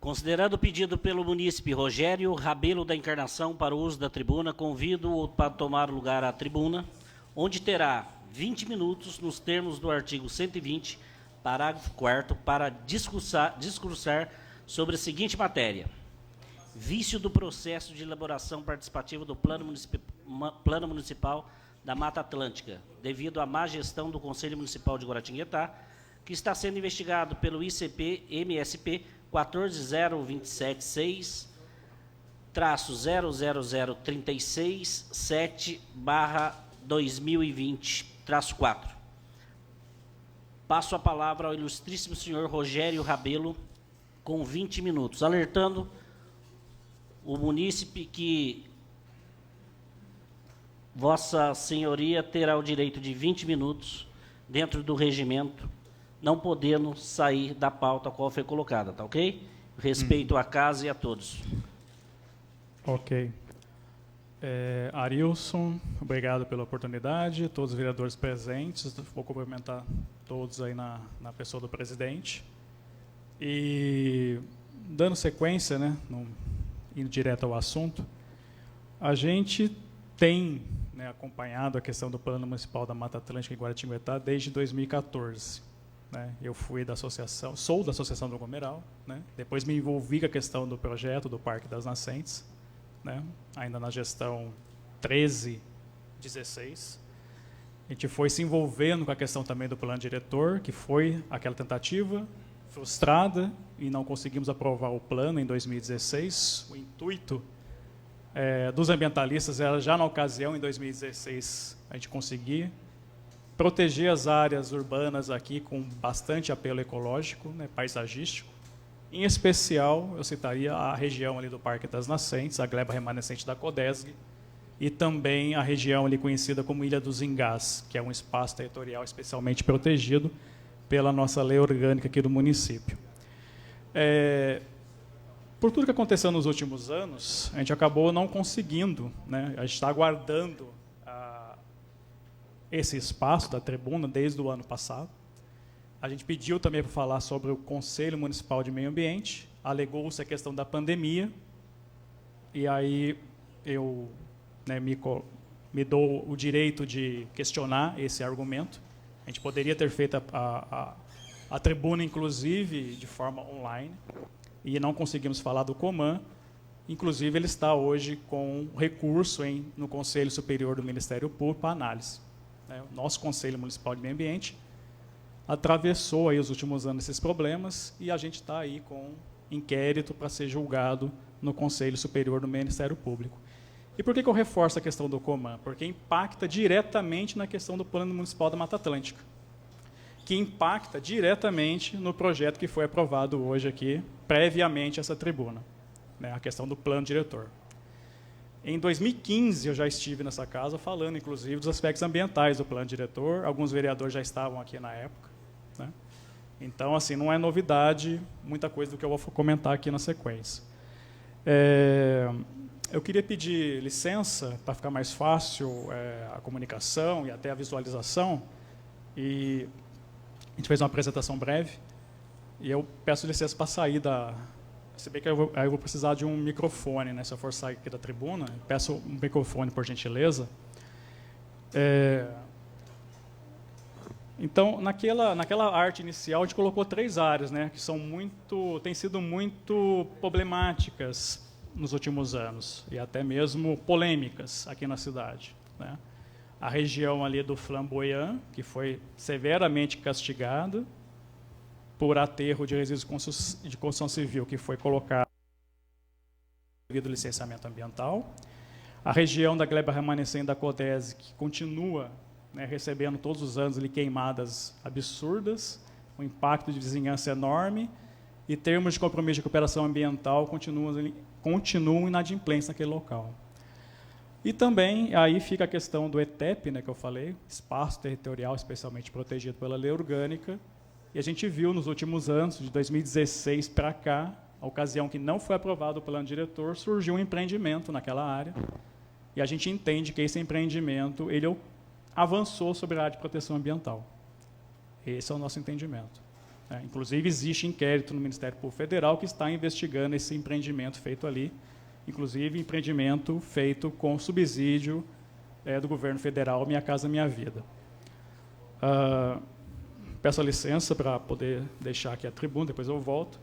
Considerando o pedido pelo munícipe Rogério Rabelo da Encarnação para o uso da tribuna, convido-o para tomar lugar à tribuna, onde terá 20 minutos, nos termos do artigo 120, parágrafo 4º, para discursar sobre a seguinte matéria: vício do processo de elaboração participativa do Plano Municipal da Mata Atlântica, devido à má gestão do Conselho Municipal de Guaratinguetá, que está sendo investigado pelo ICP-MSP 14027-00036-7/2020-4. Passo a palavra ao ilustríssimo senhor Rogério Rabelo, com 20 minutos, alertando o munícipe que Vossa Senhoria terá o direito de 20 minutos dentro do regimento, não podendo sair da pauta a qual foi colocada, tá ok? Respeito à casa e a todos. Ok. Arilson, obrigado pela oportunidade, todos os vereadores presentes, vou cumprimentar todos aí na pessoa do presidente. E, dando sequência, né, indo direto ao assunto, a gente tem, né, acompanhado a questão do Plano Municipal da Mata Atlântica em Guaratinguetá desde 2014. Né? Eu fui da associação, sou da Associação do Gomeral, né? Depois me envolvi com a questão do projeto do Parque das Nascentes, né? Ainda na gestão 13-16. A gente foi se envolvendo com a questão também do plano diretor, que foi aquela tentativa frustrada e não conseguimos aprovar o plano em 2016. O intuito dos ambientalistas era já na ocasião, em 2016, a gente conseguir proteger as áreas urbanas aqui com bastante apelo ecológico, né, paisagístico. Em especial, eu citaria a região ali do Parque das Nascentes, a gleba remanescente da Codesg, e também a região ali conhecida como Ilha dos Ingás, que é um espaço territorial especialmente protegido pela nossa lei orgânica aqui do município. Por tudo que aconteceu nos últimos anos, a gente acabou não conseguindo, né, a gente está aguardando esse espaço da tribuna desde o ano passado. A gente pediu também para falar sobre o Conselho Municipal de Meio Ambiente, alegou-se a questão da pandemia, e aí eu, né, me dou o direito de questionar esse argumento. A gente poderia ter feito a tribuna, inclusive, de forma online, e não conseguimos falar do Coman. Inclusive, ele está hoje com recurso no Conselho Superior do Ministério Público para análise. O nosso Conselho Municipal de Meio Ambiente atravessou aí os últimos anos esses problemas e a gente está aí com inquérito para ser julgado no Conselho Superior do Ministério Público. E por que eu reforço a questão do Coman? Porque impacta diretamente na questão do Plano Municipal da Mata Atlântica, que impacta diretamente no projeto que foi aprovado hoje aqui, previamente a essa tribuna, né, a questão do plano diretor. Em 2015, eu já estive nessa casa falando, inclusive, dos aspectos ambientais do plano diretor. Alguns vereadores já estavam aqui na época, né? Então, assim, não é novidade muita coisa do que eu vou comentar aqui na sequência. Eu queria pedir licença para ficar mais fácil a comunicação e até a visualização. E a gente fez uma apresentação breve. E eu peço licença para sair da... Se bem que eu vou precisar de um microfone, né? Se eu for sair aqui da tribuna, peço um microfone, por gentileza. Então, naquela arte inicial, a gente colocou 3 áreas, né, que têm sido muito problemáticas nos últimos anos, e até mesmo polêmicas aqui na cidade, né? A região ali do Flamboyant, que foi severamente castigada por aterro de resíduos de construção civil, que foi colocado devido ao licenciamento ambiental. A região da gleba remanescente da Codesg, que continua, né, recebendo todos os anos ali queimadas absurdas, um impacto de vizinhança enorme, e termos de compromisso de cooperação ambiental continuam inadimplentes naquele local. E também aí fica a questão do ETEP, né, que eu falei, espaço territorial especialmente protegido pela lei orgânica. E a gente viu nos últimos anos, de 2016 para cá, a ocasião que não foi aprovado o plano diretor, surgiu um empreendimento naquela área. E a gente entende que esse empreendimento ele avançou sobre a área de proteção ambiental. Esse é o nosso entendimento. Inclusive, existe inquérito no Ministério Público Federal que está investigando esse empreendimento feito ali, inclusive empreendimento feito com subsídio do governo federal, Minha Casa Minha Vida. Peço a licença para poder deixar aqui a tribuna, depois eu volto.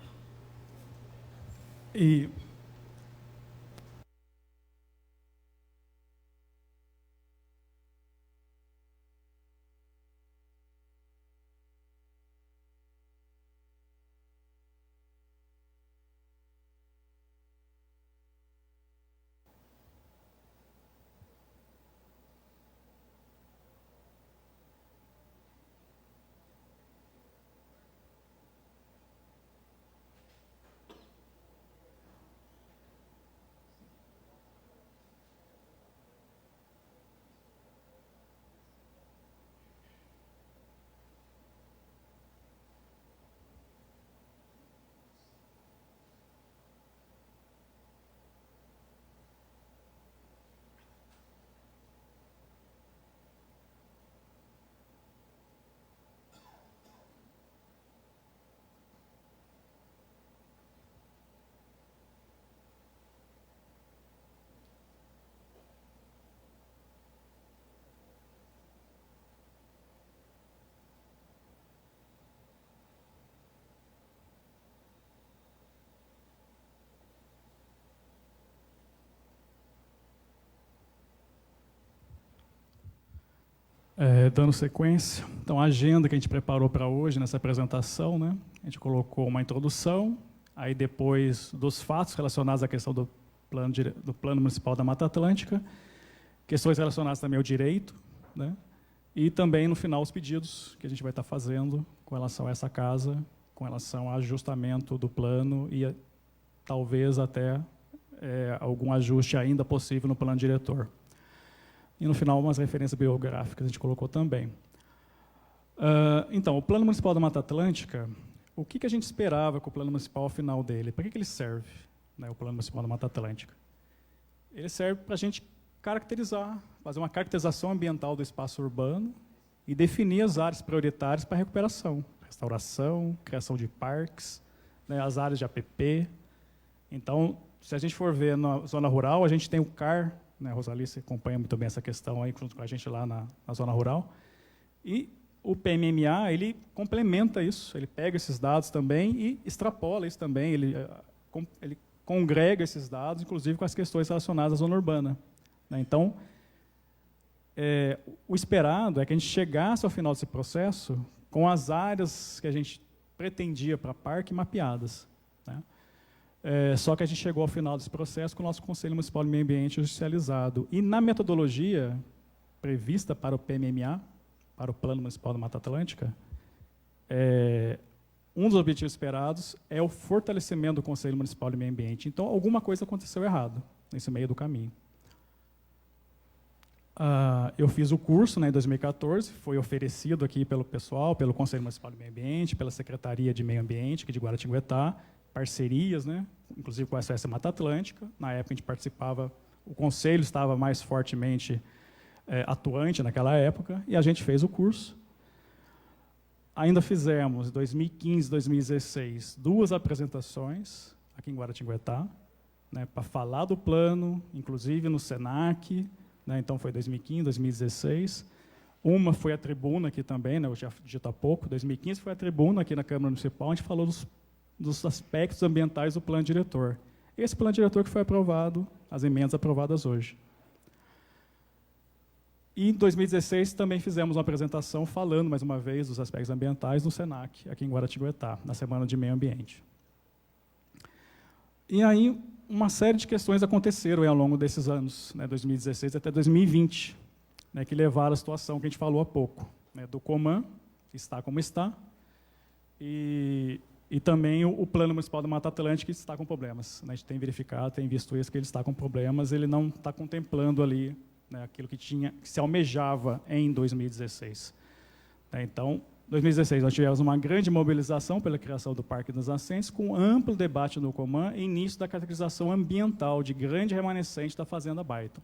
Dando sequência, então a agenda que a gente preparou para hoje, nessa apresentação, né, a gente colocou uma introdução, aí depois dos fatos relacionados à questão do Plano Municipal da Mata Atlântica, questões relacionadas também ao direito, né, e também, no final, os pedidos que a gente vai estar fazendo com relação a essa casa, com relação ao ajustamento do plano e talvez até algum ajuste ainda possível no plano diretor. E, no final, umas referências biográficas a gente colocou também. Então, o Plano Municipal da Mata Atlântica, o que a gente esperava com o Plano Municipal ao final dele? Para que ele serve, né, o Plano Municipal da Mata Atlântica? Ele serve para a gente caracterizar, fazer uma caracterização ambiental do espaço urbano e definir as áreas prioritárias para recuperação, restauração, criação de parques, né, as áreas de APP. Então, se a gente for ver na zona rural, a gente tem o CAR, né, a Rosalice acompanha muito bem essa questão aí, junto com a gente lá na zona rural. E o PMMA, ele complementa isso, ele pega esses dados também e extrapola isso também, ele congrega esses dados, inclusive com as questões relacionadas à zona urbana. Né? Então, o esperado é que a gente chegasse ao final desse processo com as áreas que a gente pretendia para parque mapeadas. Né? Só que a gente chegou ao final desse processo com o nosso Conselho Municipal de Meio Ambiente judicializado. E na metodologia prevista para o PMMA, para o Plano Municipal da Mata Atlântica, um dos objetivos esperados é o fortalecimento do Conselho Municipal de Meio Ambiente. Então, alguma coisa aconteceu errado nesse meio do caminho. Eu fiz o curso, né, em 2014, foi oferecido aqui pelo pessoal, pelo Conselho Municipal de Meio Ambiente, pela Secretaria de Meio Ambiente, aqui de Guaratinguetá, parcerias, né, inclusive com a SOS Mata Atlântica. Na época a gente participava, o Conselho estava mais fortemente atuante naquela época, e a gente fez o curso. Ainda fizemos, em 2015, 2016, 2 apresentações aqui em Guaratinguetá, né, para falar do plano, inclusive no SENAC, né, então foi 2015, 2016. Uma foi a tribuna aqui também, né, eu já dito há pouco, 2015 foi a tribuna aqui na Câmara Municipal, a gente falou dos aspectos ambientais do plano diretor. Esse plano diretor que foi aprovado, as emendas aprovadas hoje. E em 2016 também fizemos uma apresentação falando, mais uma vez, dos aspectos ambientais no SENAC, aqui em Guaratinguetá, na Semana de Meio Ambiente. E aí, uma série de questões aconteceram ao longo desses anos, né, 2016 até 2020, né, que levaram à situação que a gente falou há pouco, né, do COMAN, que está como está, e também o Plano Municipal da Mata Atlântica está com problemas. Né, a gente tem verificado, tem visto isso, que ele está com problemas, ele não está contemplando ali, né, aquilo que se almejava em 2016. Então, em 2016, nós tivemos uma grande mobilização pela criação do Parque das Nascentes, com amplo debate no COMAN e início da caracterização ambiental de grande remanescente da Fazenda Baiton.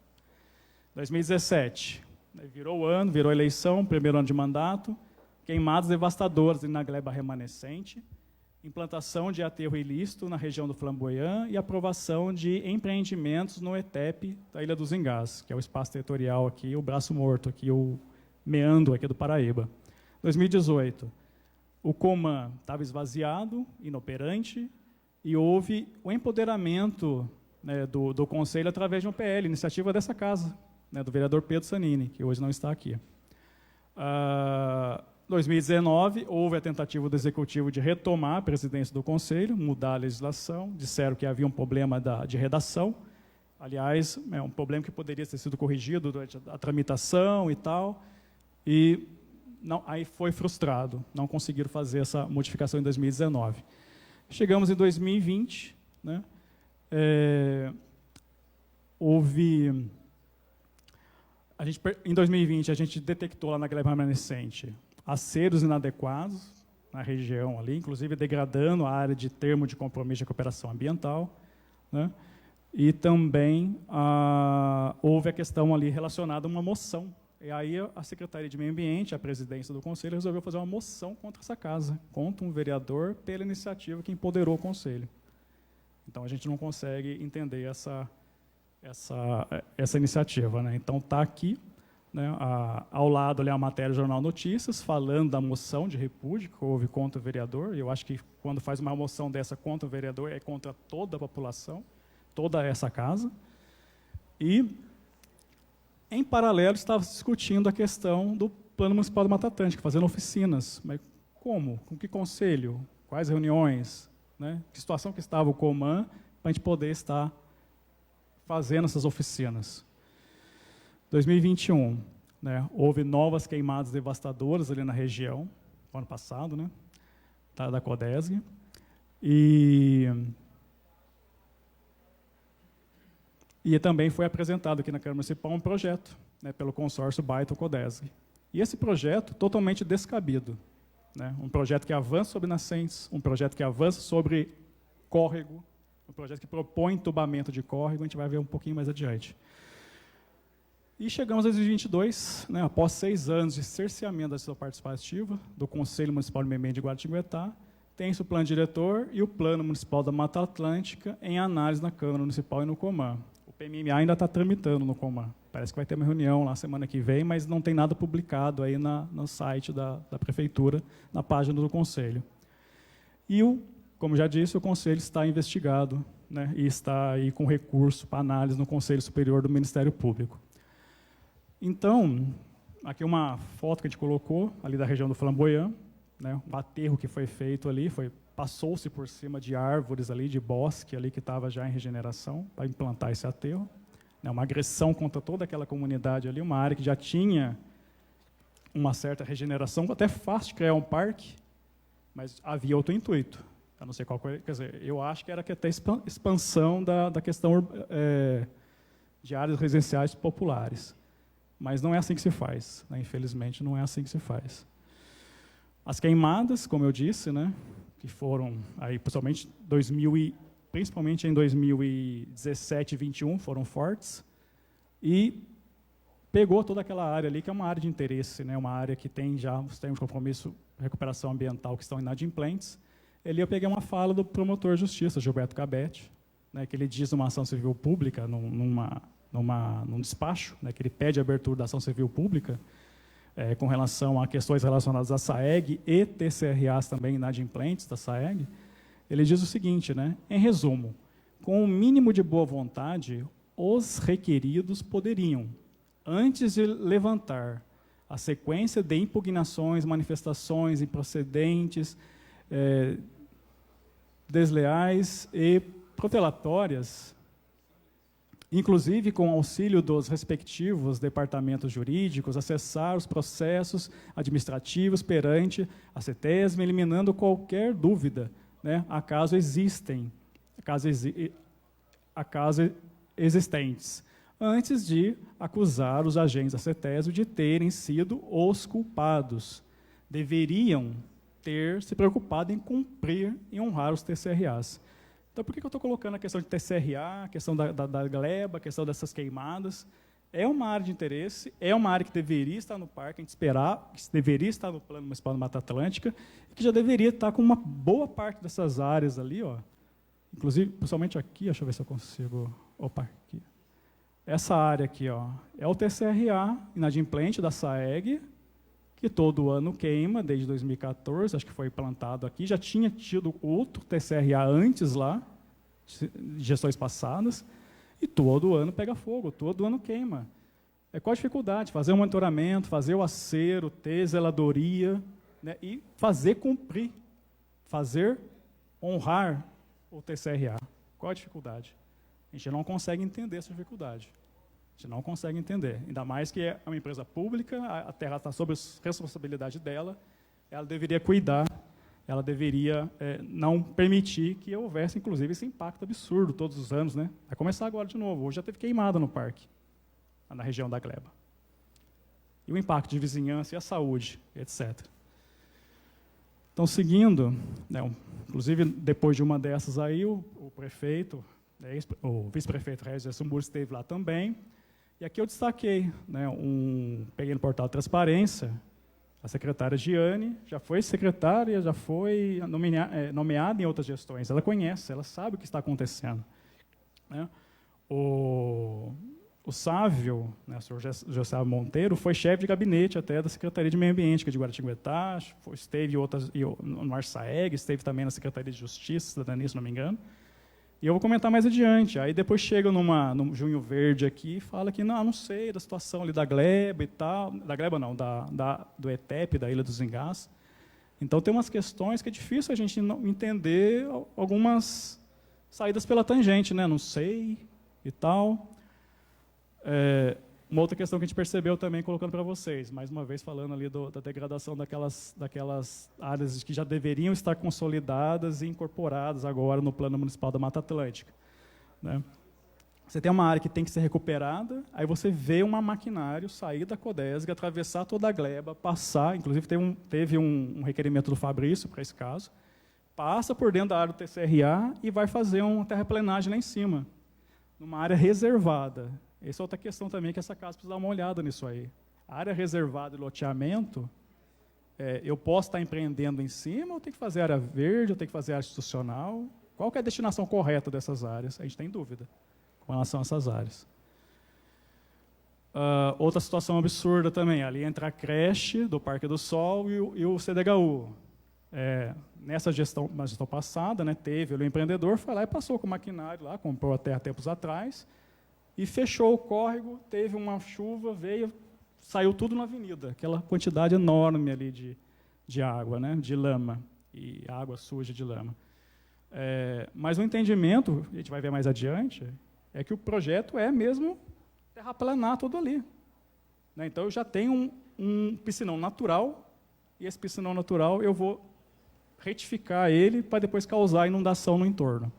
2017, virou o ano, virou eleição, primeiro ano de mandato, queimadas devastadoras na gleba remanescente, implantação de aterro ilícito na região do Flamboyant e aprovação de empreendimentos no ETEP da Ilha dos Engás, que é o espaço territorial aqui, o braço morto aqui, o meandro aqui do Paraíba. 2018, o Coman estava esvaziado, inoperante, e houve o empoderamento, né, do Conselho através de um PL, iniciativa dessa casa, né, do vereador Pedro Sanini, que hoje não está aqui. 2019, houve a tentativa do Executivo de retomar a presidência do Conselho, mudar a legislação, disseram que havia um problema de redação, aliás, é um problema que poderia ter sido corrigido durante a tramitação e tal, e não, aí foi frustrado, não conseguiram fazer essa modificação em 2019. Chegamos em 2020, né, em 2020, a gente detectou lá na gleba remanescente aceros inadequados na região ali, inclusive degradando a área de termo de compromisso de cooperação ambiental, né? E também houve a questão ali relacionada a uma moção. E aí a Secretaria de Meio Ambiente, a presidência do Conselho, resolveu fazer uma moção contra essa casa, contra um vereador, pela iniciativa que empoderou o Conselho. Então, a gente não consegue entender essa iniciativa, né? Então, está aqui, né, ao lado ali a matéria do Jornal Notícias, falando da moção de repúdio que houve contra o vereador. Eu acho que quando faz uma moção dessa contra o vereador, é contra toda a população, toda essa casa. E, em paralelo, estava se discutindo a questão do Plano Municipal do Mata Atlântica, fazendo oficinas. Mas como? Com que conselho? Quais reuniões? Né? Que situação que estava o Coman para a gente poder estar fazendo essas oficinas. 2021, né, houve novas queimadas devastadoras ali na região, no ano passado, né, da Codesg, e também foi apresentado aqui na Câmara Municipal um projeto, né, pelo consórcio Baito-Codesg. E esse projeto totalmente descabido, né, um projeto que avança sobre nascentes, um projeto que avança sobre córrego, um projeto que propõe entubamento de córrego, a gente vai ver um pouquinho mais adiante. E chegamos a 2022, né, após 6 anos de cerceamento da decisão participativa do Conselho Municipal de Meio Ambiente de Guaratinguetá, tem-se o plano diretor e o Plano Municipal da Mata Atlântica em análise na Câmara Municipal e no Coman. O PMMA ainda está tramitando no Coman. Parece que vai ter uma reunião lá semana que vem, mas não tem nada publicado aí no site da Prefeitura, na página do Conselho. E, como já disse, o Conselho está investigado, né, e está aí com recurso para análise no Conselho Superior do Ministério Público. Então, aqui uma foto que a gente colocou ali da região do Flamboyant, né, um aterro que foi feito ali, passou-se por cima de árvores ali, de bosque ali que estava já em regeneração para implantar esse aterro, né, uma agressão contra toda aquela comunidade ali, uma área que já tinha uma certa regeneração, até fácil de criar um parque, mas havia outro intuito. Eu não sei qual foi, quer dizer, eu acho que era até expansão da questão de áreas residenciais populares. Mas não é assim que se faz, né? Infelizmente, não é assim que se faz. As queimadas, como eu disse, né, que foram, aí, principalmente em 2017 e 2021, foram fortes, e pegou toda aquela área ali, que é uma área de interesse, né, uma área que tem já os termos de compromisso de recuperação ambiental que estão inadimplentes. Ali eu peguei uma fala do promotor de justiça, Gilberto Cabete, né, que ele diz numa ação civil pública, num despacho, né, que ele pede a abertura da ação civil pública, com relação a questões relacionadas à SAEG e TCRAs também inadimplentes da SAEG, ele diz o seguinte, né, em resumo, com o mínimo de boa vontade, os requeridos poderiam, antes de levantar a sequência de impugnações, manifestações improcedentes, desleais e protelatórias, inclusive com auxílio dos respectivos departamentos jurídicos, acessar os processos administrativos perante a CETESB, eliminando qualquer dúvida, né, acaso existentes, antes de acusar os agentes da CETESB de terem sido os culpados. Deveriam ter se preocupado em cumprir e honrar os TCRAs. Então, por que eu estou colocando a questão de TCRA, a questão da gleba, a questão dessas queimadas? é uma área de interesse, é uma área que deveria estar no parque, a gente esperar, que deveria estar no Plano Municipal da Mata Atlântica, e que já deveria estar com uma boa parte dessas áreas ali, ó. Inclusive, principalmente aqui, deixa eu ver se eu consigo... Opa, aqui. Essa área aqui, ó, é o TCRA inadimplente da SAEG, que todo ano queima, desde 2014, acho que foi plantado aqui, já tinha tido outro TCRA antes lá, de gestões passadas, e todo ano pega fogo, todo ano queima. Qual a dificuldade? Fazer o monitoramento, fazer o acero, ter zeladoria, né, e fazer cumprir, honrar o TCRA. Qual a dificuldade? A gente não consegue entender essa dificuldade. A gente não consegue entender. Ainda mais que é uma empresa pública, a terra está sob a responsabilidade dela, ela deveria cuidar, ela deveria não permitir que houvesse, inclusive, esse impacto absurdo todos os anos, né? Vai começar agora de novo. Hoje já teve queimada no parque, na região da Gleba. E o impacto de vizinhança e a saúde, etc. Então, seguindo, né, inclusive, depois de uma dessas aí, o prefeito, o vice-prefeito Regis Sumbur esteve lá também. E aqui eu destaquei, né, peguei no portal de transparência, a secretária Giane, já foi secretária, já foi nomeada em outras gestões. Ela conhece, ela sabe o que está acontecendo. Né? O Sávio, né, o senhor José Monteiro, foi chefe de gabinete até da Secretaria de Meio Ambiente, que é de Guaratinguetá, esteve no Arsaeg, esteve também na Secretaria de Justiça e Cidadania, se não me engano. E eu vou comentar mais adiante. Aí depois chega no Junho Verde aqui e fala que não sei da situação ali da Gleba e tal. Da Gleba não, do ETEP, da Ilha dos Engás. Então tem umas questões que é difícil a gente entender algumas saídas pela tangente, né? Não sei e tal. Uma outra questão que a gente percebeu também, colocando para vocês, mais uma vez falando ali da degradação daquelas áreas que já deveriam estar consolidadas e incorporadas agora no Plano Municipal da Mata Atlântica. Né? Você tem uma área que tem que ser recuperada, aí você vê um maquinário sair da Codesg, atravessar toda a Gleba, passar, inclusive teve um requerimento do Fabrício para esse caso, passa por dentro da área do TCRA e vai fazer uma terraplenagem lá em cima, numa área reservada. Essa é outra questão também, que essa casa precisa dar uma olhada nisso aí. A área reservada e loteamento, eu posso estar empreendendo em cima, ou tenho que fazer área verde, ou tenho que fazer área institucional? Qual que é a destinação correta dessas áreas? A gente tem dúvida com relação a essas áreas. Outra situação absurda também, ali entra a creche do Parque do Sol e o CDHU. Na gestão passada, né, o empreendedor foi lá e passou com o maquinário lá, comprou a terra tempos atrás, e fechou o córrego, teve uma chuva, saiu tudo na avenida, aquela quantidade enorme ali de água, né, de lama, e água suja de lama. Mas o entendimento, a gente vai ver mais adiante, é que o projeto é mesmo terraplanar tudo ali. Né? Então, eu já tenho um piscinão natural, e esse piscinão natural eu vou retificar ele para depois causar inundação no entorno.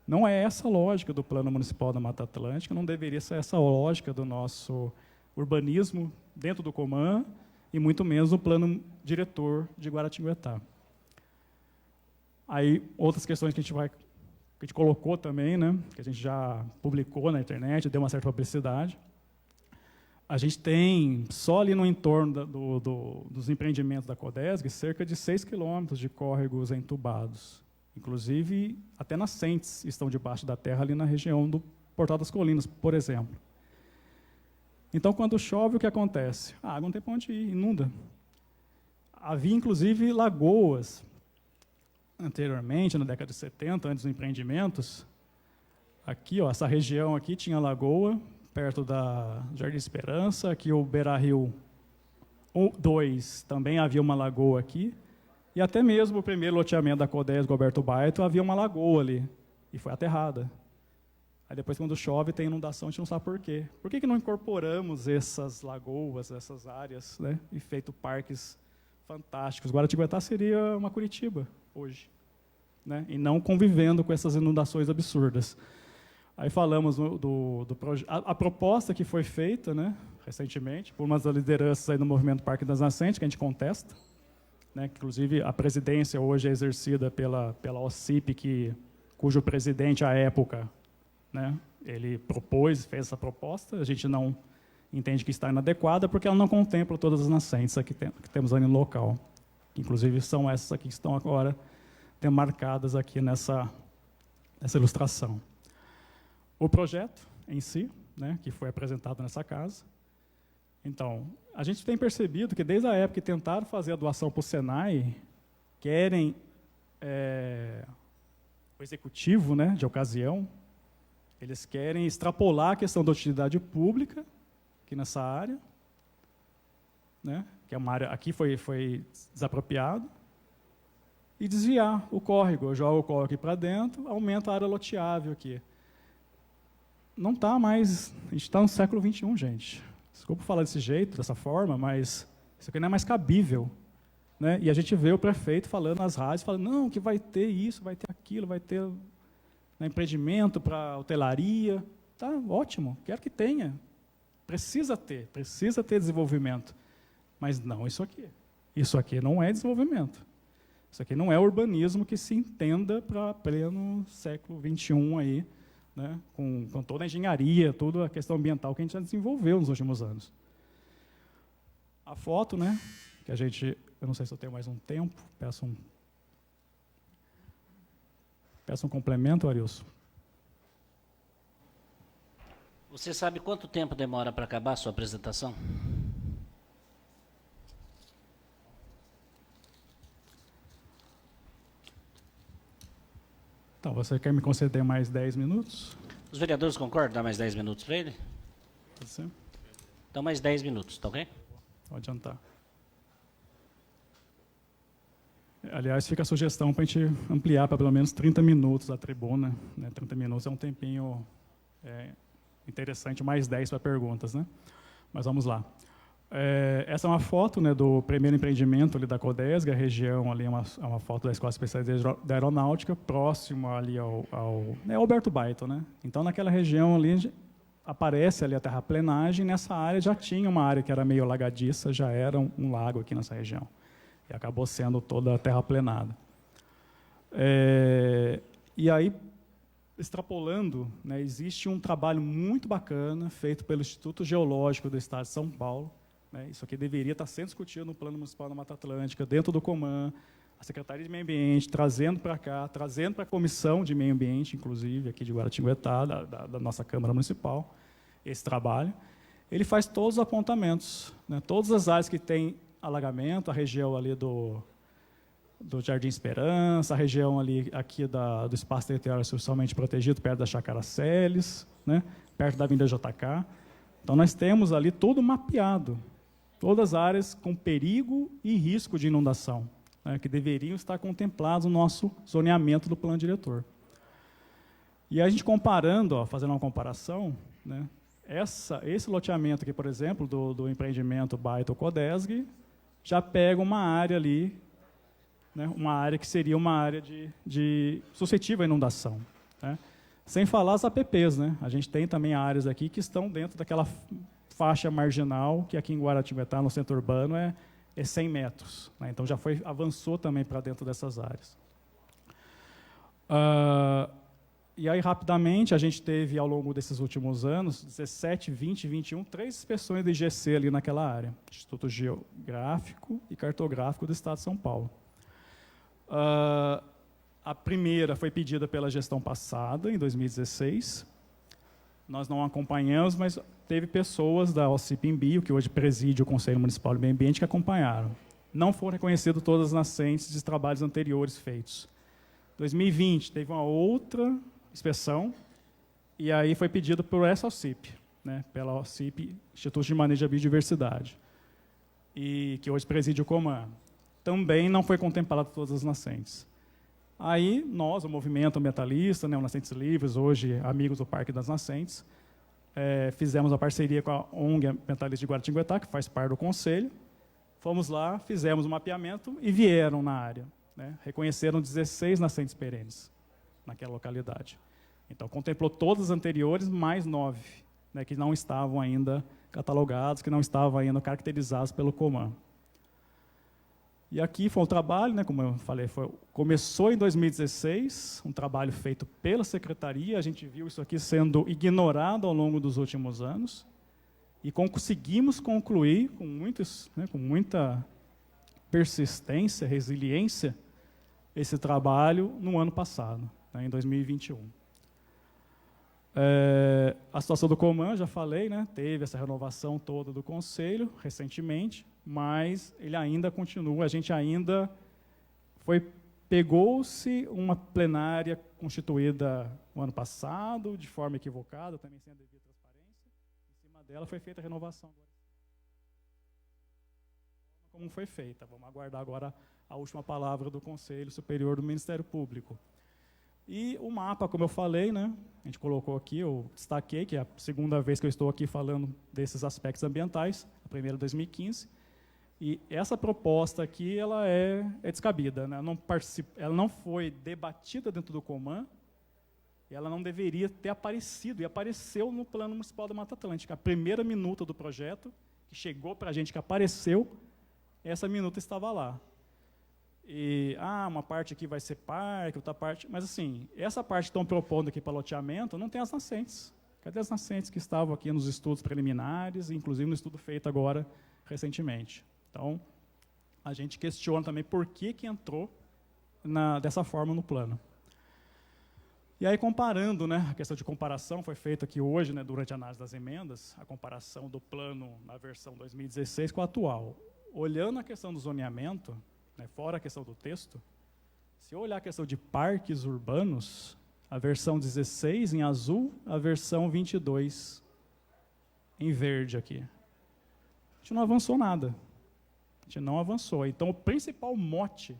Não é essa a lógica do Plano Municipal da Mata Atlântica, não deveria ser essa a lógica do nosso urbanismo dentro do Coman, e muito menos o plano diretor de Guaratinguetá. Aí, outras questões que a gente colocou também, né, que a gente já publicou na internet, deu uma certa publicidade. A gente tem, só ali no entorno dos empreendimentos da Codesg, cerca de 6 quilômetros de córregos entubados. Inclusive, até nascentes estão debaixo da terra ali na região do Portal das Colinas, por exemplo. Então, quando chove, o que acontece? A água não tem para onde ir, inunda. Havia, inclusive, lagoas. Anteriormente, na década de 70, antes dos empreendimentos, aqui, ó, essa região aqui tinha lagoa, perto da Jardim Esperança, aqui o Beira-Rio 2, também havia uma lagoa aqui, e até mesmo o primeiro loteamento da Codesg, Alberto Baito, havia uma lagoa ali, e foi aterrada. Aí depois, quando chove, tem inundação, a gente não sabe por quê. Por que não incorporamos essas lagoas, essas áreas, né, e feito parques fantásticos? Guaratinguetá seria uma Curitiba, hoje, né, e não convivendo com essas inundações absurdas. Aí falamos do projeto. A proposta que foi feita, né, recentemente, por umas lideranças aí no Movimento Parque das Nascentes, que a gente contesta, né, que, inclusive, a presidência hoje é exercida pela OCIP, cujo presidente, à época, né, ele propôs, fez essa proposta, a gente não entende que está inadequada, porque ela não contempla todas as nascentes que temos ali no local. Inclusive, são essas aqui que estão agora demarcadas aqui nessa ilustração. O projeto em si, né, que foi apresentado nessa casa. Então, a gente tem percebido que desde a época que tentaram fazer a doação para o Senai, querem o executivo, né, de ocasião, eles querem extrapolar a questão da utilidade pública aqui nessa área, né, que é uma área aqui foi desapropriado, e desviar o córrego. Eu jogo o córrego aqui para dentro, aumenta a área loteável aqui. Não está mais, a gente está no século XXI, gente. Desculpa falar desse jeito, dessa forma, mas isso aqui não é mais cabível. Né? E a gente vê o prefeito falando nas rádios, falando, não, que vai ter isso, vai ter aquilo, vai ter empreendimento para hotelaria. Tá, ótimo, quero que tenha. Precisa ter desenvolvimento. Mas não isso aqui. Isso aqui não é desenvolvimento. Isso aqui não é urbanismo que se entenda para pleno século XXI aí, né, com toda a engenharia, toda a questão ambiental que a gente já desenvolveu nos últimos anos. A foto, né, que a gente, eu não sei se eu tenho mais um tempo, peço um complemento, Arilson. Você sabe quanto tempo demora para acabar a sua apresentação? Então, você quer me conceder mais 10 minutos? Os vereadores concordam? Dá mais 10 minutos para ele? Pode ser? Então, mais 10 minutos, tá ok? Pode adiantar. Aliás, fica a sugestão para a gente ampliar para pelo menos 30 minutos a tribuna. Né? 30 minutos é um tempinho interessante, mais 10 para perguntas. Né? Mas vamos lá. Essa é uma foto, né, do primeiro empreendimento ali da Codesga, a região ali é uma foto da Escola Especializada da Aeronáutica, próximo ali ao Alberto Baito. Né? Então, naquela região ali, aparece ali a terraplenagem, nessa área já tinha uma área que era meio alagadiça, já era um lago aqui nessa região. E acabou sendo toda terraplenada. E aí, extrapolando, né, existe um trabalho muito bacana feito pelo Instituto Geológico do Estado de São Paulo. Né, isso aqui deveria estar sendo discutido no Plano Municipal da Mata Atlântica, dentro do Coman, a Secretaria de Meio Ambiente, trazendo para cá, trazendo para a Comissão de Meio Ambiente, inclusive, aqui de Guaratinguetá, da nossa Câmara Municipal, esse trabalho. Ele faz todos os apontamentos, né, todas as áreas que têm alagamento, a região ali do Jardim Esperança, a região ali aqui do espaço territorial socialmente protegido, perto da Chácara Celes, né, perto da Avenida JK. Então, nós temos ali tudo mapeado, todas as áreas com perigo e risco de inundação, né, que deveriam estar contemplados no nosso zoneamento do plano diretor. E a gente comparando, fazendo uma comparação, né, esse loteamento aqui, por exemplo, do empreendimento Baito Codesg, já pega uma área ali, né, uma área que seria uma área de suscetível à inundação. Né? Sem falar as APPs, né? A gente tem também áreas aqui que estão dentro daquela faixa marginal, que aqui em Guaratinguetá, no centro urbano, é 100 metros. Né? Então, já avançou também para dentro dessas áreas. E aí, rapidamente, a gente teve, ao longo desses últimos anos, 17, 20, 21, 3 inspeções de IGC ali naquela área, Instituto Geográfico e Cartográfico do Estado de São Paulo. A primeira foi pedida pela gestão passada, em 2016. Nós não acompanhamos, mas teve pessoas da OCIP-Imbio, que hoje preside o Conselho Municipal de Meio Ambiente, que acompanharam. Não foram reconhecidas todas as nascentes de trabalhos anteriores feitos. 2020, teve uma outra inspeção, e aí foi pedido por essa OCIP, né, pela OCIP, Instituto de Manejo da Biodiversidade, e que hoje preside o Coman. Também não foi contemplado todas as nascentes. Aí, nós, o movimento ambientalista, né, o Nascentes Livres, hoje amigos do Parque das Nascentes, fizemos a parceria com a ONG Ambientalista de Guaratinguetá, que faz parte do Conselho. Fomos lá, fizemos o mapeamento e vieram na área. Né, reconheceram 16 nascentes perenes naquela localidade. Então, contemplou todas as anteriores, mais 9, né, que não estavam ainda catalogados, que não estavam ainda caracterizados pelo Coman. E aqui foi um trabalho, né, como eu falei, começou em 2016, um trabalho feito pela secretaria, a gente viu isso aqui sendo ignorado ao longo dos últimos anos, e conseguimos concluir com muita persistência, resiliência, esse trabalho no ano passado, né, em 2021. A situação do Coman, já falei, né, teve essa renovação toda do Conselho recentemente, mas ele ainda continua, a gente ainda pegou-se uma plenária constituída no ano passado, de forma equivocada, também sem a devida transparência, em cima dela foi feita a renovação. Como foi feita, vamos aguardar agora a última palavra do Conselho Superior do Ministério Público. E o mapa, como eu falei, né, a gente colocou aqui, eu destaquei, que é a segunda vez que eu estou aqui falando desses aspectos ambientais, a primeira em 2015, e essa proposta aqui ela é descabida, né, ela não foi debatida dentro do Coman, e ela não deveria ter aparecido, e apareceu no Plano Municipal da Mata Atlântica. A primeira minuta do projeto, que chegou para a gente, que apareceu, essa minuta estava lá. E, uma parte aqui vai ser parque, outra parte... Mas, assim, essa parte que estão propondo aqui para loteamento não tem as nascentes. Cadê as nascentes que estavam aqui nos estudos preliminares, inclusive no estudo feito agora, recentemente? Então, a gente questiona também por que entrou dessa forma no plano. E aí, comparando, né, a questão de comparação foi feita aqui hoje, né, durante a análise das emendas, a comparação do plano na versão 2016 com a atual. Olhando a questão do zoneamento, né, fora a questão do texto, se eu olhar a questão de parques urbanos, a versão 16 em azul, a versão 22 em verde aqui. A gente não avançou nada. A gente não avançou. Então, o principal mote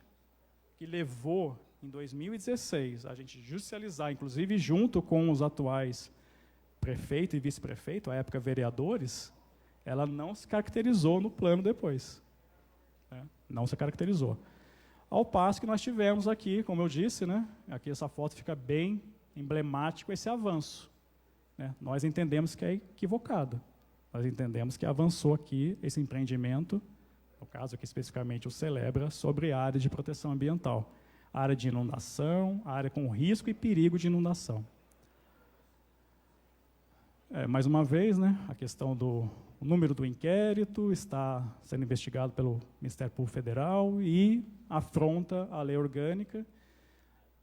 que levou, em 2016, a gente judicializar, inclusive junto com os atuais prefeito e vice-prefeito, à época vereadores, ela não se caracterizou no plano depois. Não se caracterizou. Ao passo que nós tivemos aqui, como eu disse, né, aqui essa foto fica bem emblemático esse avanço. Né? Nós entendemos que é equivocado. Nós entendemos que avançou aqui esse empreendimento, no caso aqui especificamente o Celebra, sobre a área de proteção ambiental. A área de inundação, a área com risco e perigo de inundação. Mais uma vez, né, a questão do número do inquérito está sendo investigado pelo Ministério Público Federal e afronta a lei orgânica.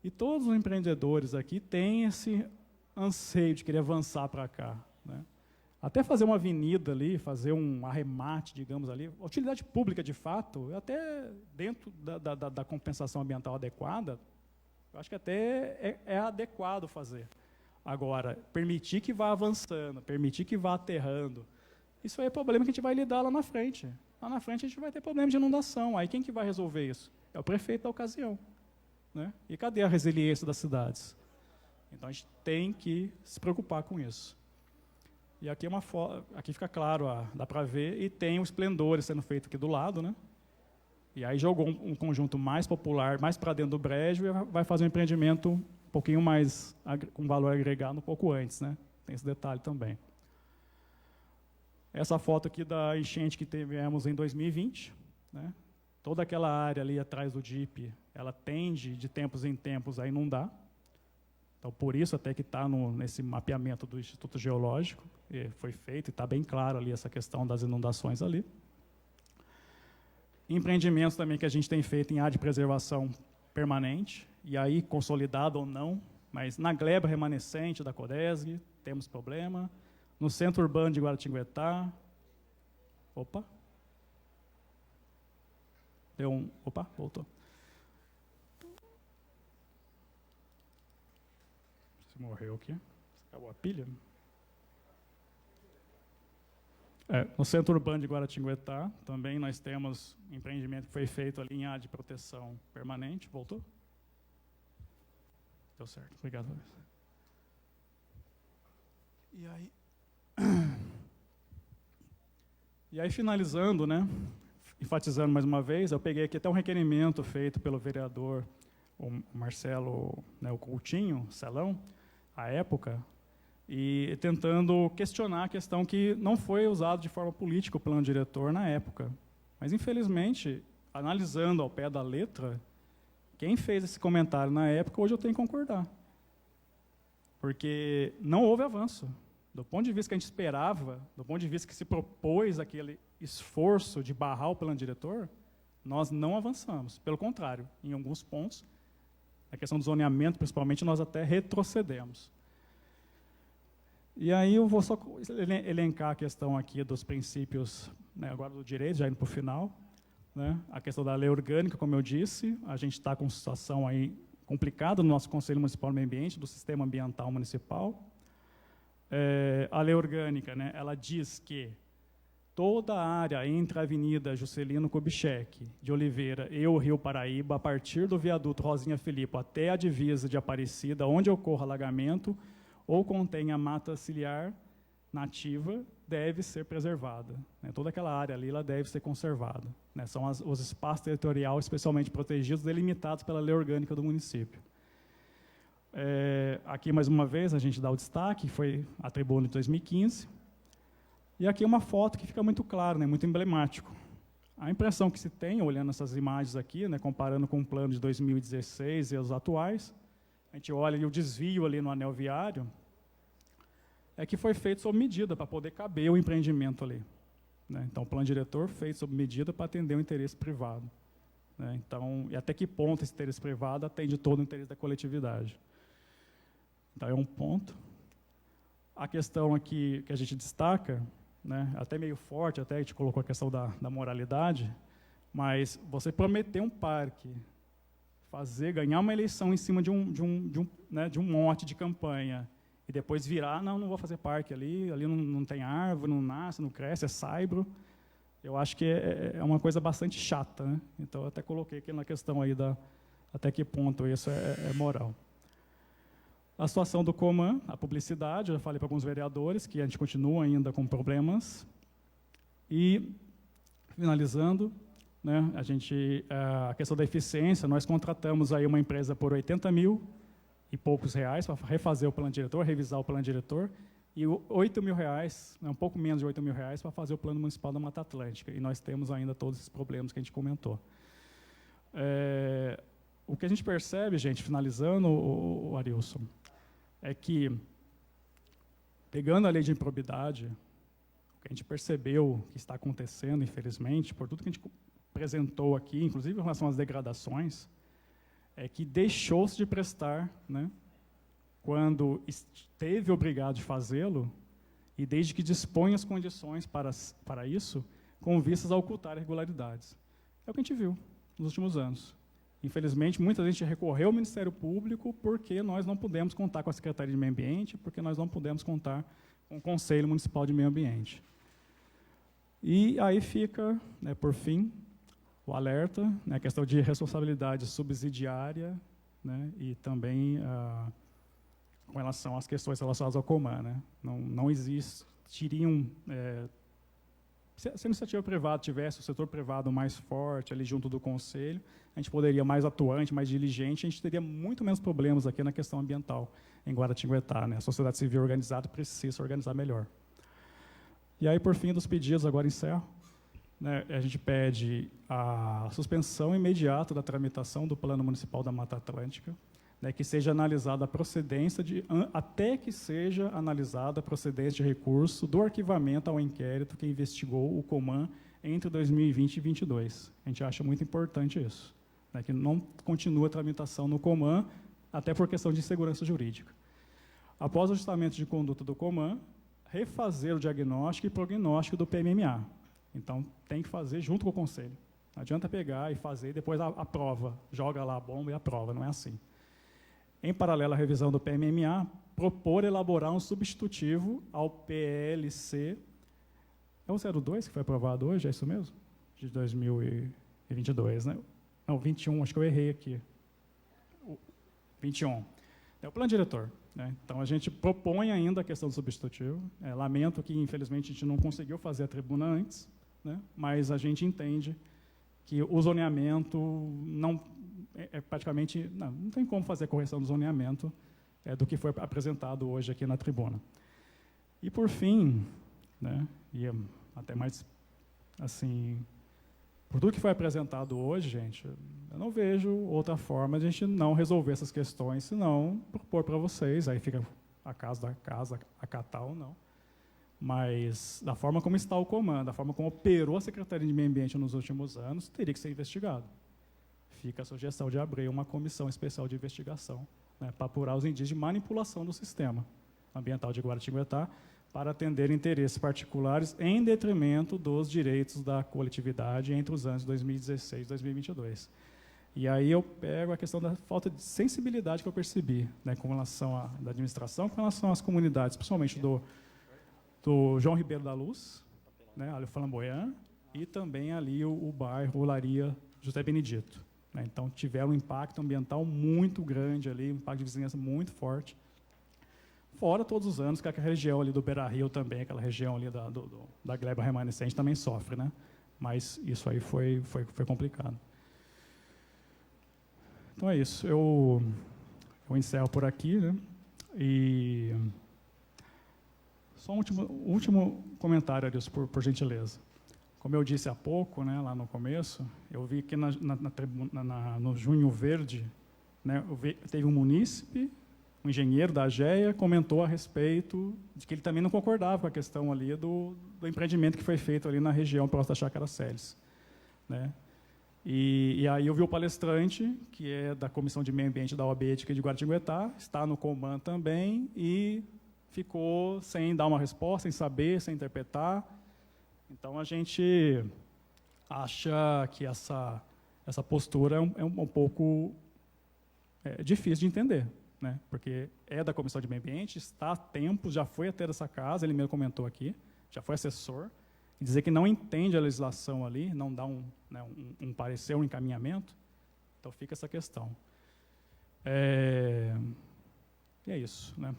E todos os empreendedores aqui têm esse anseio de querer avançar para cá. Né? Até fazer uma avenida ali, fazer um arremate, digamos ali, utilidade pública de fato, até dentro da compensação ambiental adequada, eu acho que até é adequado fazer. Agora, permitir que vá avançando, permitir que vá aterrando, isso aí é problema que a gente vai lidar lá na frente. Lá na frente a gente vai ter problema de inundação. Aí quem que vai resolver isso? É o prefeito da ocasião. Né? E cadê a resiliência das cidades? Então a gente tem que se preocupar com isso. E aqui, aqui fica claro, dá para ver, e tem o esplendor sendo feito aqui do lado, né? E aí jogou um conjunto mais popular, mais para dentro do brejo, e vai fazer um empreendimento um pouquinho mais, com valor agregado um pouco antes, né? Tem esse detalhe também. Essa foto aqui da enchente que tivemos em 2020, né? Toda aquela área ali atrás do DIP, ela tende, de tempos em tempos, a inundar. Então, por isso até que está nesse mapeamento do Instituto Geológico, foi feito, e está bem claro ali essa questão das inundações ali. Empreendimentos também que a gente tem feito em área de preservação permanente, e aí consolidado ou não, mas na gleba remanescente da Codesg, temos problema. No centro urbano de Guaratinguetá, voltou. Você morreu aqui? Acabou a pilha? No centro urbano de Guaratinguetá, também nós temos um empreendimento que foi feito ali em área de proteção permanente. Voltou? Deu certo, obrigado. E aí finalizando, né, enfatizando mais uma vez, eu peguei aqui até um requerimento feito pelo vereador o Marcelo, né, o Coutinho, Celão, à época, e tentando questionar a questão que não foi usado de forma política o plano diretor na época. Mas, infelizmente, analisando ao pé da letra, quem fez esse comentário na época, hoje eu tenho que concordar. Porque não houve avanço. Do ponto de vista que a gente esperava, do ponto de vista que se propôs aquele esforço de barrar o plano diretor, nós não avançamos. Pelo contrário, em alguns pontos, a questão do zoneamento, principalmente, nós até retrocedemos. E aí eu vou só elencar a questão aqui dos princípios, né, agora do direito, já indo para o final. Né, a questão da lei orgânica, como eu disse, a gente está com uma situação aí complicada no nosso Conselho Municipal do Meio Ambiente, do Sistema Ambiental Municipal. A lei orgânica, né, ela diz que toda a área entre a Avenida Juscelino Kubitschek de Oliveira e o Rio Paraíba, a partir do viaduto Rosinha Filipe até a divisa de Aparecida, onde ocorra alagamento ou contenha mata ciliar nativa, deve ser preservada. Né? Toda aquela área ali ela deve ser conservada. Né? São os espaços territoriais especialmente protegidos, delimitados pela lei orgânica do município. Aqui, mais uma vez, a gente dá o destaque, foi a tribuna de 2015. E aqui uma foto que fica muito claro, né, muito emblemático. A impressão que se tem, olhando essas imagens aqui, né, comparando com o plano de 2016 e os atuais, a gente olha ali o desvio ali no anel viário, é que foi feito sob medida para poder caber o empreendimento ali. Né? Então, o plano diretor feito sob medida para atender o interesse privado. Né? Então, e até que ponto esse interesse privado atende todo o interesse da coletividade. Então, é um ponto. A questão aqui que a gente destaca, né, até meio forte, até a gente colocou a questão da moralidade, mas você prometer um parque, ganhar uma eleição em cima de um mote de campanha, e depois virar, não vou fazer parque ali não tem árvore, não nasce, não cresce, é saibro, eu acho que é uma coisa bastante chata. Né? Então, eu até coloquei aqui na questão aí até que ponto isso é moral. A situação do Coman, a publicidade, eu já falei para alguns vereadores que a gente continua ainda com problemas. E, finalizando, né, a questão da eficiência, nós contratamos aí uma empresa por 80 mil e poucos reais para refazer o plano diretor, revisar o plano diretor, e 8 mil reais, um pouco menos de 8 mil reais, para fazer o plano municipal da Mata Atlântica. E nós temos ainda todos esses problemas que a gente comentou. O que a gente percebe, gente, finalizando, o Arilson, é que, pegando a lei de improbidade, o que a gente percebeu que está acontecendo, infelizmente, por tudo que a gente apresentou aqui, inclusive em relação às degradações, é que deixou-se de prestar, né, quando esteve obrigado de fazê-lo, e desde que dispõe as condições para isso, com vistas a ocultar irregularidades. É o que a gente viu nos últimos anos. Infelizmente, muita gente recorreu ao Ministério Público porque nós não pudemos contar com a Secretaria de Meio Ambiente, porque nós não pudemos contar com o Conselho Municipal de Meio Ambiente. E aí fica, né, por fim, o alerta, né, a questão de responsabilidade subsidiária, né, e também com relação às questões relacionadas ao Coman. Né? Não existiriam... se a iniciativa privada tivesse o setor privado mais forte ali junto do Conselho, a gente poderia mais atuante, mais diligente, a gente teria muito menos problemas aqui na questão ambiental em Guaratinguetá. Né? A sociedade civil organizada precisa se organizar melhor. E aí, por fim, dos pedidos, agora encerro, né, a gente pede a suspensão imediata da tramitação do Plano Municipal da Mata Atlântica, né, que seja analisada a procedência até que seja analisada a procedência de recurso do arquivamento ao inquérito que investigou o Coman entre 2020 e 2022. A gente acha muito importante isso, né, que não continue a tramitação no Coman, até por questão de segurança jurídica. Após o ajustamento de conduta do Coman, refazer o diagnóstico e prognóstico do PMMA. Então, tem que fazer junto com o Conselho. Não adianta pegar e fazer, e depois a prova, joga lá a bomba e a prova, não é assim. Em paralelo à revisão do PMMA, propor elaborar um substitutivo ao PLC. É o 02 que foi aprovado hoje, é isso mesmo? De 2022, né? Não, 21, acho que eu errei aqui. 21. É o plano diretor. Né? Então, a gente propõe ainda a questão do substitutivo. Lamento que, infelizmente, a gente não conseguiu fazer a tribuna antes, né? Mas a gente entende que o zoneamento praticamente não tem como fazer a correção do zoneamento do que foi apresentado hoje aqui na tribuna. E, por fim, né, e até mais assim, por tudo que foi apresentado hoje, gente, eu não vejo outra forma de a gente não resolver essas questões, senão propor para vocês, aí fica a casa da casa, acatar ou não. Mas, da forma como está o comando, da forma como operou a Secretaria de Meio Ambiente nos últimos anos, teria que ser investigado. Fica a sugestão de abrir uma comissão especial de investigação, né, para apurar os indícios de manipulação do sistema ambiental de Guaratinguetá, para atender interesses particulares em detrimento dos direitos da coletividade entre os anos 2016 e 2022. E aí eu pego a questão da falta de sensibilidade que eu percebi, né, com relação da administração, com relação às comunidades, principalmente do João Ribeiro da Luz, né, ali o Flamboyant, e também ali o bairro Olaria José Benedito. Né, então, tiveram um impacto ambiental muito grande ali, um impacto de vizinhança muito forte. Fora todos os anos que a região ali do Beira-Rio também, aquela região ali da gleba remanescente também sofre, né? Mas isso aí foi complicado. Então é isso. Eu encerro por aqui, né? E só um último comentário, Arius, por gentileza. Como eu disse há pouco, né, lá no começo, eu vi que no Junho Verde, né, teve um munícipe, um engenheiro da AGEA, comentou a respeito de que ele também não concordava com a questão ali do empreendimento que foi feito ali na região próxima da Chácara Celes, né? E aí eu vi o palestrante, que é da Comissão de Meio Ambiente da OAB Ética de Guaratinguetá, está no comando também, e ficou sem dar uma resposta, sem saber, sem interpretar. Então, a gente acha que essa postura é um pouco difícil de entender, né? Porque é da Comissão de Meio Ambiente, está há tempos, já foi até dessa casa, ele mesmo comentou aqui, já foi assessor, e dizer que não entende a legislação ali, não dá um parecer, um encaminhamento, então fica essa questão. E é isso, né?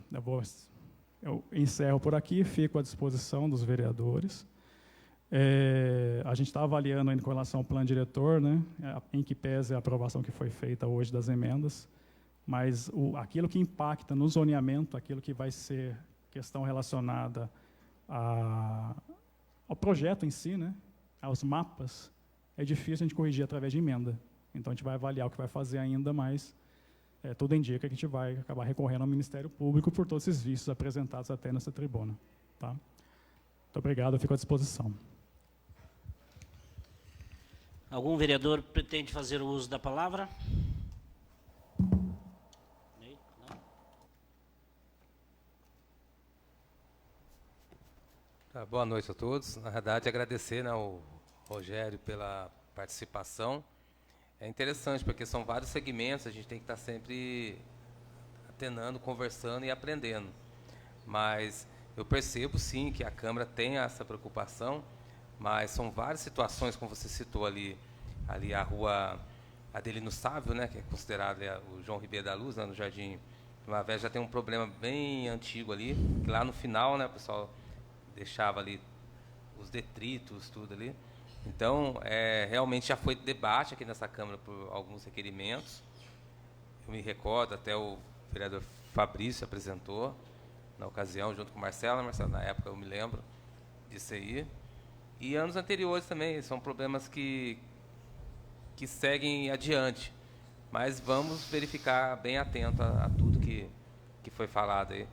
Eu encerro por aqui, fico à disposição dos vereadores. A gente está avaliando ainda com relação ao plano diretor, né, em que pese a aprovação que foi feita hoje das emendas, mas aquilo que impacta no zoneamento, aquilo que vai ser questão relacionada ao projeto em si, né, aos mapas, é difícil a gente corrigir através de emenda. Então, a gente vai avaliar o que vai fazer ainda, mas tudo indica que a gente vai acabar recorrendo ao Ministério Público por todos esses vícios apresentados até nessa tribuna. Tá? Muito obrigado, eu fico à disposição. Algum vereador pretende fazer o uso da palavra? Não? Boa noite a todos. Na verdade, agradecer, né, ao Rogério pela participação. É interessante, porque são vários segmentos, a gente tem que estar sempre atenando, conversando e aprendendo. Mas eu percebo, sim, que a Câmara tem essa preocupação, mas são várias situações, como você citou ali a rua Adelino Sávio, né, que é considerada o João Ribeiro da Luz, né, no Jardim Primavera, já tem um problema bem antigo ali, que lá no final, né, o pessoal deixava ali os detritos, tudo ali. Então, realmente já foi debate aqui nessa Câmara por alguns requerimentos. Eu me recordo, até o vereador Fabrício apresentou, na ocasião, junto com o Marcelo. Marcelo, na época, eu me lembro disso aí. E anos anteriores também, são problemas que seguem adiante. Mas vamos verificar bem atento a tudo que foi falado aí.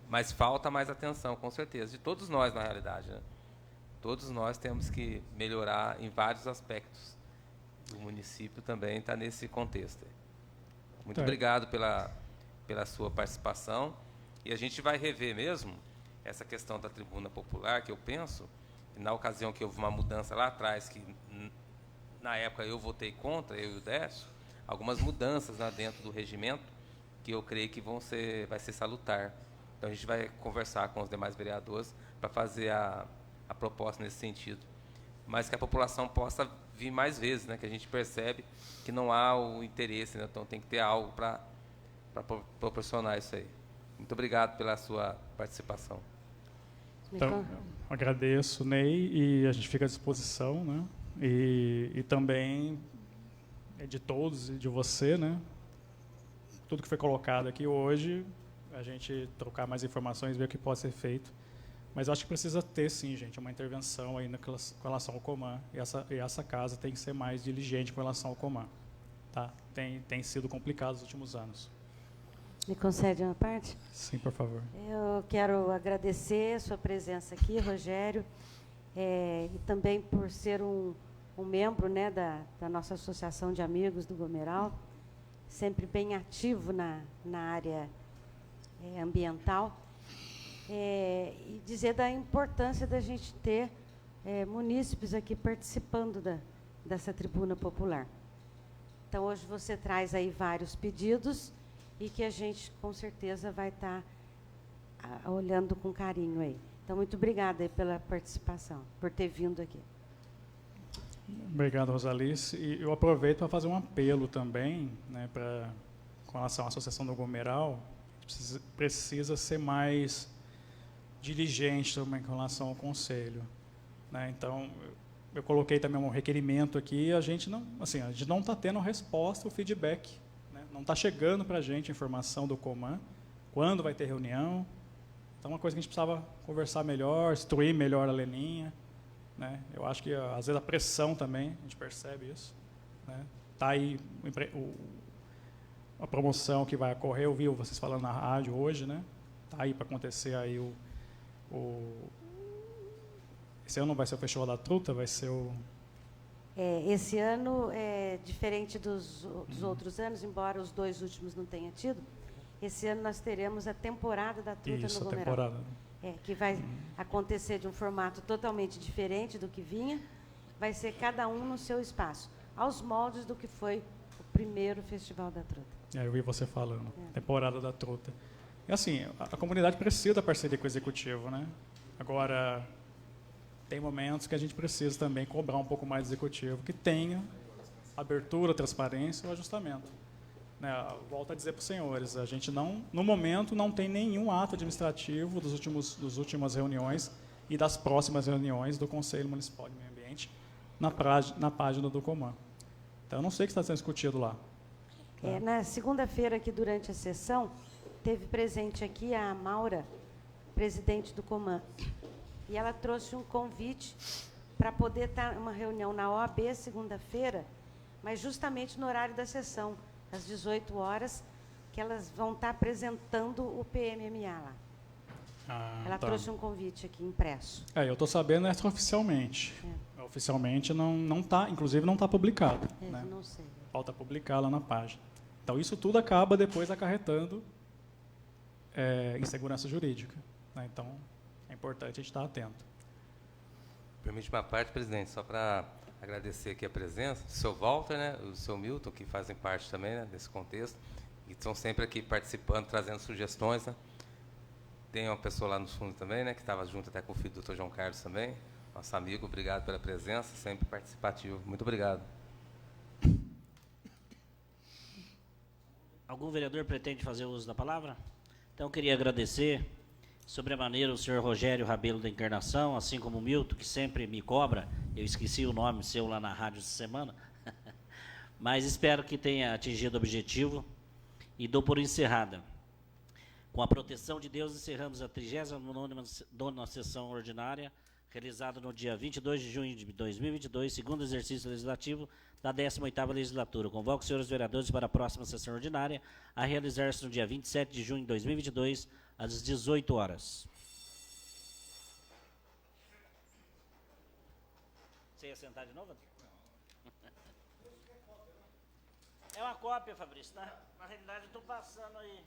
Mas falta mais atenção, com certeza, de todos nós, na realidade, né? Todos nós temos que melhorar em vários aspectos. O município também está nesse contexto. Muito obrigado pela sua participação. E a gente vai rever mesmo essa questão da tribuna popular, que eu penso, que na ocasião que houve uma mudança lá atrás, que na época eu votei contra, eu e o Décio, algumas mudanças lá dentro do regimento, que eu creio que vai ser salutar. Então, a gente vai conversar com os demais vereadores para fazer a proposta nesse sentido. Mas que a população possa vir mais vezes, né? Que a gente percebe que não há o interesse, né? Então tem que ter algo para proporcionar isso aí. Muito obrigado pela sua participação. Então, agradeço, Ney, e a gente fica à disposição, né? E também de todos e de você, né? Tudo que foi colocado aqui hoje, a gente trocar mais informações, ver o que pode ser feito Mas eu acho que precisa ter, sim, gente, uma intervenção aí com relação ao Coman. E essa casa tem que ser mais diligente com relação ao Coman. Tá? Tem sido complicado nos últimos anos. Me concede uma parte? Sim, por favor. Eu quero agradecer a sua presença aqui, Rogério, e também por ser um membro, né, da nossa Associação de Amigos do Gomeral, sempre bem ativo na área ambiental, e dizer da importância da gente ter munícipes aqui participando dessa tribuna popular. Então, hoje você traz aí vários pedidos e que a gente, com certeza, vai estar olhando com carinho aí. Então, muito obrigada aí pela participação, por ter vindo aqui. Obrigado, Rosalice. E eu aproveito para fazer um apelo também, né, com relação à Associação do Gomeral. Precisa ser mais diligente também com relação ao Conselho. Né? Então, eu coloquei também um requerimento aqui, a gente não está tendo resposta, o feedback. Né? Não está chegando para a gente a informação do Coman, quando vai ter reunião. Então, uma coisa que a gente precisava conversar melhor, instruir melhor a Leninha. Né? Eu acho que, às vezes, a pressão também, a gente percebe isso. Né? Tá aí a promoção que vai ocorrer, eu vi vocês falando na rádio hoje, né? Tá aí para acontecer aí esse ano não vai ser o Festival da Truta, vai ser o... Esse ano é diferente dos outros anos, embora os 2 últimos não tenham tido. Esse ano nós teremos a temporada da Truta no Gomeral. Temporada. Que vai acontecer de um formato totalmente diferente do que vinha. Vai ser cada um no seu espaço, aos moldes do que foi o primeiro Festival da Truta. Eu vi você falando, temporada da Truta. E assim, a comunidade precisa da parceria com o Executivo, né? Agora, tem momentos que a gente precisa também cobrar um pouco mais do Executivo, que tenha abertura, transparência ou ajustamento. Né? Volto a dizer para os senhores, a gente no momento não tem nenhum ato administrativo das últimas reuniões e das próximas reuniões do Conselho Municipal de Meio Ambiente na página do Coman. Então, eu não sei o que está sendo discutido lá. Na segunda-feira, aqui durante a sessão, teve presente aqui a Maura, presidente do Coman, e ela trouxe um convite para poder estar uma reunião na OAB segunda-feira, mas justamente no horário da sessão, às 18 horas, que elas vão estar apresentando o PMMA lá. Ela trouxe um convite aqui impresso. Eu estou sabendo extraoficialmente. Oficialmente não está, inclusive não está publicado. Né? Não sei. Falta publicar lá na página. Então, isso tudo acaba depois acarretando insegurança jurídica. Né? Então, é importante a gente estar atento. Permite uma parte, presidente, só para agradecer aqui a presença do seu Walter, né, o seu Milton, que fazem parte também, né, desse contexto, e estão sempre aqui participando, trazendo sugestões. Né? Tem uma pessoa lá no fundo também, né, que estava junto até com o filho do Dr. João Carlos também, nosso amigo, obrigado pela presença, sempre participativo. Muito obrigado. Algum vereador pretende fazer uso da palavra? Então, eu queria agradecer sobremaneira o senhor Rogério Rabelo da Encarnação, assim como o Milton, que sempre me cobra. Eu esqueci o nome seu lá na rádio essa semana. Mas espero que tenha atingido o objetivo e dou por encerrada. Com a proteção de Deus, encerramos a 39ª sessão ordinária, realizada no dia 22 de junho de 2022, segundo exercício legislativo da 18ª legislatura. Convoco os senhores vereadores para a próxima sessão ordinária, a realizar-se no dia 27 de junho de 2022, às 18 horas. Você ia sentar de novo, André? É uma cópia, Fabrício, tá? Na realidade, eu estou passando aí.